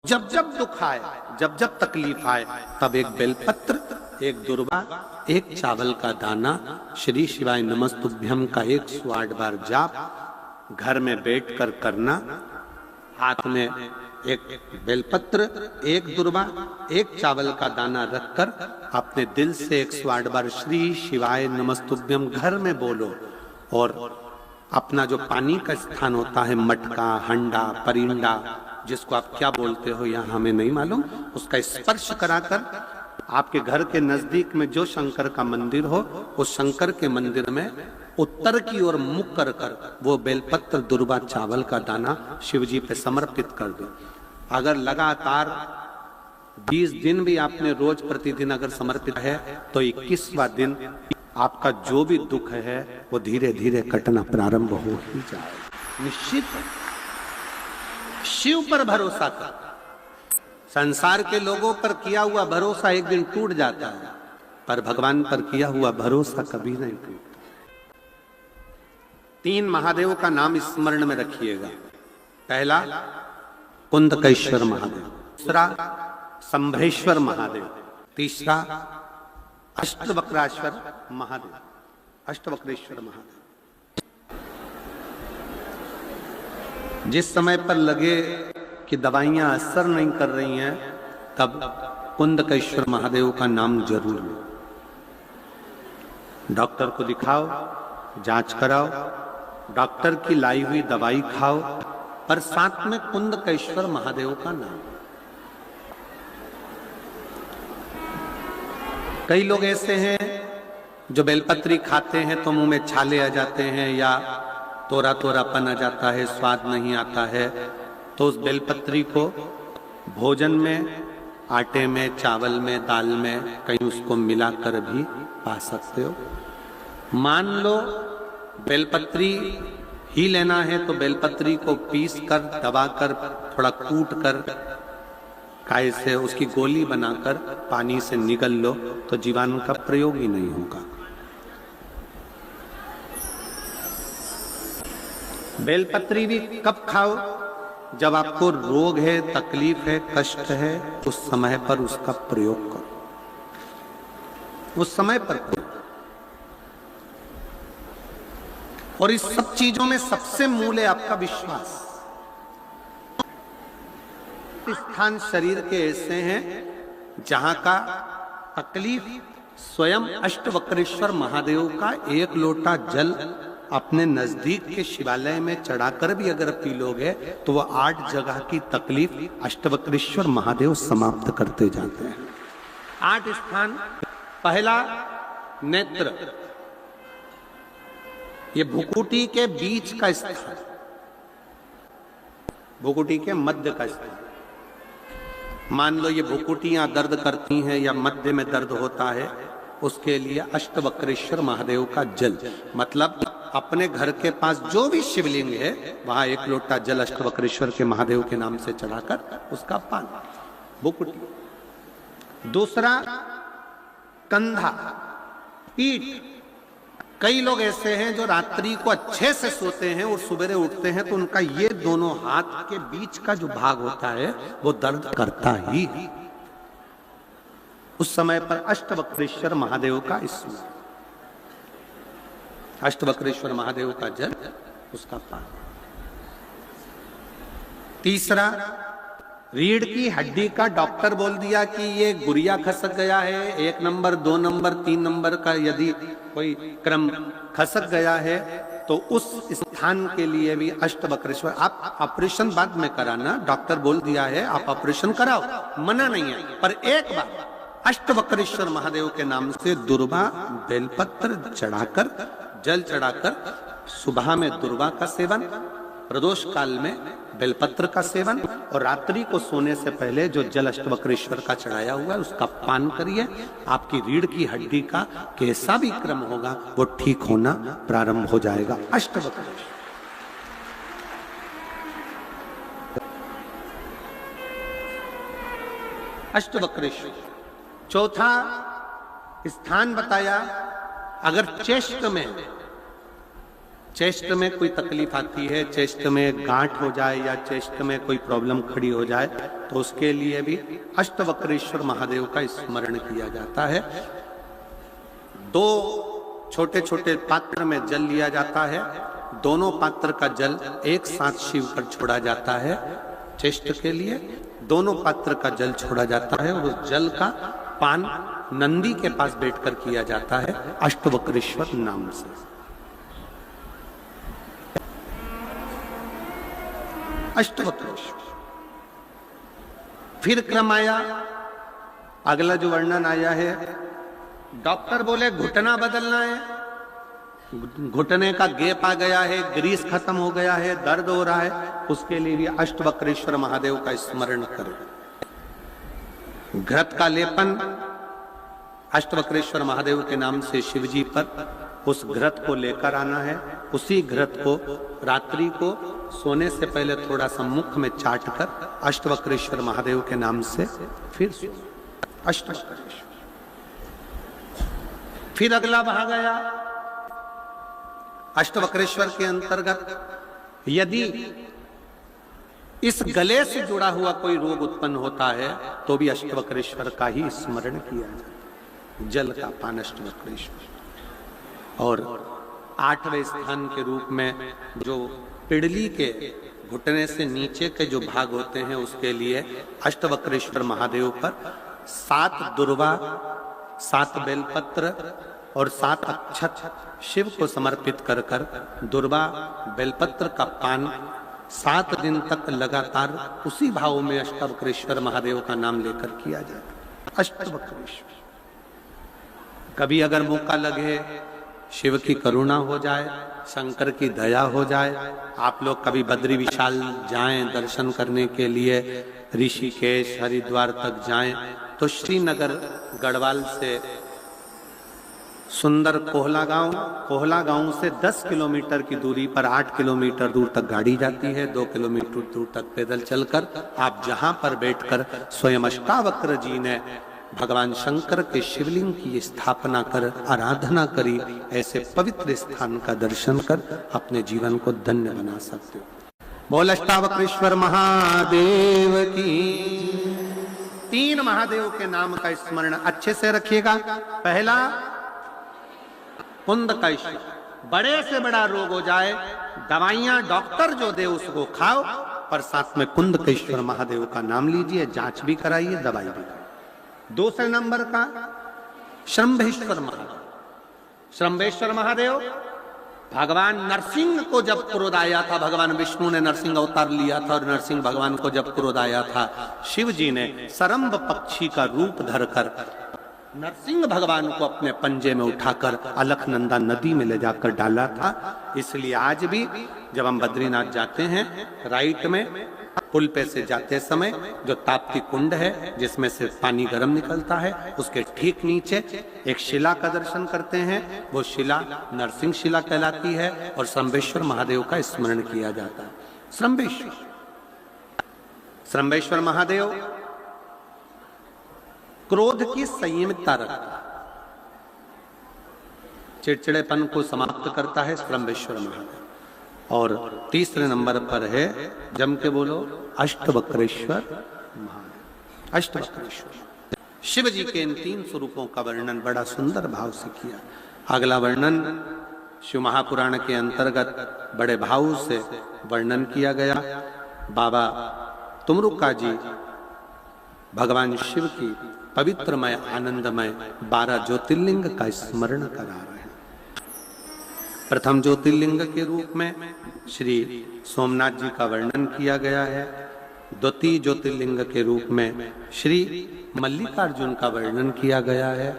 जब जब दुख आए, जब जब तकलीफ आए, तब एक बेलपत्र, एक दुर्वा, एक चावल का दाना, श्री शिवाय नमस्तुभ्यम का 108 बार जाप घर में बैठकर करना। हाथ में एक बेलपत्र, एक दुर्वा, एक चावल का दाना रखकर अपने दिल से 108 बार श्री शिवाय नमस्तुभ्यम घर में बोलो। और अपना जो पानी का स्थान होता है, मटका, हंडा, परिंडा, जिसको आप क्या बोलते हो यहाँ हमें नहीं मालूम, उसका स्पर्श कराकर आपके घर के नजदीक में जो शंकर का मंदिर हो, उस शंकर के मंदिर में उत्तर की ओर मुख कर कर वो बेलपत्र, दुर्वा, चावल का दाना शिव जी पे समर्पित कर दो। अगर लगातार 20 दिन भी आपने रोज प्रतिदिन अगर समर्पित है तो 21वां दिन आपका जो भी दुख है वो धीरे धीरे कटना प्रारंभ हो ही जाएगा। निश्चित शिव पर भरोसा कर। संसार के लोगों पर किया हुआ भरोसा एक दिन टूट जाता है, पर भगवान पर किया हुआ भरोसा कभी नहीं टूटता। 3 महादेव का नाम स्मरण में रखिएगा। पहला कुंदकेश्वर महादेव, दूसरा संभ्रेश्वर महादेव, तीसरा अष्टवक्रेश्वर महादेव, अष्टवक्रेश्वर महादेव। जिस समय पर लगे कि दवाइयां असर नहीं कर रही हैं, तब कुंदकेश्वर महादेव का नाम जरूर लो। डॉक्टर को दिखाओ, जांच कराओ, डॉक्टर की लाई हुई दवाई खाओ, पर साथ में कुंदकेश्वर महादेव का नाम। कई लोग ऐसे हैं जो बेलपत्री खाते हैं तो मुंह में छाले आ जाते हैं या तोरा तोरापन आ जाता है, स्वाद नहीं आता है, तो उस बेलपत्री को भोजन में, आटे में, चावल में, दाल में कहीं उसको मिलाकर भी पा सकते हो। मान लो बेलपत्री ही लेना है तो बेलपत्री को पीस कर, दबाकर, थोड़ा कूट कर, काय से उसकी गोली बनाकर पानी से निगल लो तो जीवाणु का प्रयोग ही नहीं होगा। बेलपत्री भी कब खाओ? जब आपको रोग है, तकलीफ है, कष्ट है, उस समय पर उसका प्रयोग करो, उस समय पर करो। और इस सब चीजों में सबसे मूल है आपका विश्वास। स्थान शरीर के ऐसे हैं जहां का तकलीफ स्वयं अष्टवक्रेश्वर महादेव का 1 लोटा जल अपने नजदीक के शिवालय में चढ़ाकर भी अगर पी लोगे तो वह 8 जगह की तकलीफ अष्टवक्रेश्वर महादेव समाप्त करते जाते हैं। 8 स्थान। पहला नेत्र, ये भुकुटी के बीच का स्थान, भुकुटी के मध्य का स्थान। मान लो ये भुकुटियां दर्द करती हैं या मध्य में दर्द होता है, उसके लिए अष्टवक्रेश्वर महादेव का जल, मतलब अपने घर के पास जो भी शिवलिंग है वहां 1 लोटा जल अष्टवक्रेश्वर के महादेव के नाम से चढ़ाकर उसका पान, भुकुटी। दूसरा कंधा, पीठ। कई लोग ऐसे हैं जो रात्रि को अच्छे से सोते हैं और सवेरे उठते हैं तो उनका ये दोनों हाथ के बीच का जो भाग होता है वो दर्द करता ही। उस समय पर अष्टवक्रेश्वर महादेव का स्मरण, अष्टवक्रेश्वर महादेव का जल, उसका पान। तीसरा रीढ़ की हड्डी का डॉक्टर बोल दिया कि ये गुरिया खसक गया है, 1 नंबर, 2 नंबर, 3 नंबर का यदि कोई क्रम खसक गया है तो उस स्थान के लिए भी अष्टवक्रेश्वर। आप ऑपरेशन बाद में कराना, डॉक्टर बोल दिया है आप ऑपरेशन कराओ, मना नहीं है, पर एक बार अष्टवक्रेश्वर महादेव के नाम से दुर्वा, बेलपत्र चढ़ाकर, जल चढ़ाकर, सुबह में दुर्वा का सेवन, प्रदोष काल में बेलपत्र का सेवन, और रात्रि को सोने से पहले जो जल अष्टवक्रेश्वर का चढ़ाया हुआ है उसका पान करिए। आपकी रीढ़ की हड्डी का कैसा भी क्रम होगा वो ठीक होना प्रारंभ हो जाएगा। अष्टवक्रेश्वर, अष्टवक्रेश्वर। चौथा स्थान बताया, अगर चेस्ट में चेस्ट में कोई तकलीफ आती है, चेस्ट में गांठ हो जाए या चेस्ट में कोई प्रॉब्लम खड़ी हो जाए, तो उसके लिए भी अष्टवक्रेश्वर महादेव का स्मरण किया जाता है। 2 छोटे छोटे पात्र में जल लिया जाता है, दोनों पात्र का जल एक साथ शिव पर छोड़ा जाता है। चेस्ट के लिए दोनों पात्र का जल छोड़ा जाता है और उस जल का पान नंदी के पास बैठकर किया जाता है अष्टवक्रेश्वर नाम से। अष्टवक्रेश्वर। फिर क्रम आया, अगला जो वर्णन आया है, डॉक्टर बोले घुटना बदलना है, घुटने का गैप आ गया है, ग्रीस खत्म हो गया है, दर्द हो रहा है, उसके लिए भी अष्टवक्रेश्वर महादेव का स्मरण करें। घृत का लेपन अष्टवक्रेश्वर महादेव के नाम से शिवजी पर उस घृत को लेकर आना है। उसी घृत को रात्रि को सोने से पहले थोड़ा सा मुख में चाट कर अष्टवक्रेश्वर महादेव के नाम से फिर अष्टवक्रेश्वर। फिर अगला भाग आया अष्टवक्रेश्वर के अंतर्गत यदि इस गले से जुड़ा हुआ कोई रोग उत्पन्न होता है तो भी अष्टवक्रेश्वर का ही स्मरण किया जाए। जल का पान अष्टवक्रेश्वर। और 8वें स्थान के रूप में जो पिड़ली के घुटने से नीचे के जो भाग होते हैं उसके लिए अष्टवक्रेश्वर महादेव पर 7 दुर्वा, 7 बेलपत्र और 7 अक्षत शिव को समर्पित कर कर दुर्वा बेलपत्र का पान 7 दिन तक लगातार उसी भाव में अष्टवक्रेश्वर महादेव का नाम लेकर किया जाए। अष्टवक्रेश्वर। कभी अगर मौका लगे, शिव की करुणा हो जाए, शंकर की दया हो जाए, आप लोग कभी बद्री विशाल जाएं दर्शन करने के लिए, ऋषिकेश हरिद्वार तक जाएं, तो श्रीनगर गढ़वाल से सुंदर कोहला गांव से 10 किलोमीटर की दूरी पर 8 किलोमीटर दूर तक गाड़ी जाती है, 2 किलोमीटर दूर तक पैदल चलकर आप जहां पर बैठकर स्वयं अष्टावक्र जी ने भगवान शंकर के शिवलिंग की स्थापना कर आराधना करी, ऐसे पवित्र स्थान का दर्शन कर अपने जीवन को धन्य बना सकते हो। बोल अष्टावक्रेश्वर महादेव की। 3 महादेव के नाम का स्मरण अच्छे से रखिएगा। पहला कुंद कैश्वर। बड़े से बड़ा रोग हो जाए, दवाइयां डॉक्टर जो दे उसको खाओ, पर साथ में कुंद कैश्वर महादेव का नाम लीजिए, जांच भी कराइए, दवाई भी कराइए। दूसरे नंबर का श्रंभेश्वर महादेव। श्रंभेश्वर महादेव भगवान नरसिंह को जब क्रोध आया था, भगवान विष्णु ने नरसिंह अवतार लिया था और नरसिंह भगवान को जब क्रोध आया था, शिव जी ने सरम्भ पक्षी का रूप धरकर नरसिंह भगवान को अपने पंजे में उठाकर अलकनंदा नदी में ले जाकर डाला था। इसलिए आज भी जब हम बद्रीनाथ जाते हैं, राइट में पुल पे से जाते समय जो ताप्ती कुंड है जिसमें से पानी गर्म निकलता है, उसके ठीक नीचे एक शिला का दर्शन करते हैं। वो शिला नरसिंह शिला कहलाती है और श्रंभेश्वर महादेव का स्मरण किया जाता है। श्रंभेश्वर महादेव क्रोध की संयमितता रखता है, चिड़चिड़ेपन को समाप्त करता है श्रंभेश्वर महादेव। और तीसरे नंबर पर है, जम के बोलो, अष्टवक्रेश्वर महादेव। अष्टवक्रेश्वर शिव जी के इन 3 स्वरूपों का वर्णन बड़ा सुंदर भाव से किया। अगला वर्णन शिव महापुराण के अंतर्गत बड़े भाव से वर्णन किया गया। बाबा तुमरुका जी भगवान शिव की पवित्रमय आनंदमय 12 ज्योतिर्लिंग का स्मरण करा रहे हैं। प्रथम ज्योतिर्लिंग के रूप में श्री सोमनाथ जी का वर्णन किया गया है। द्वितीय ज्योतिर्लिंग के रूप में श्री मल्लिकार्जुन का वर्णन किया गया है।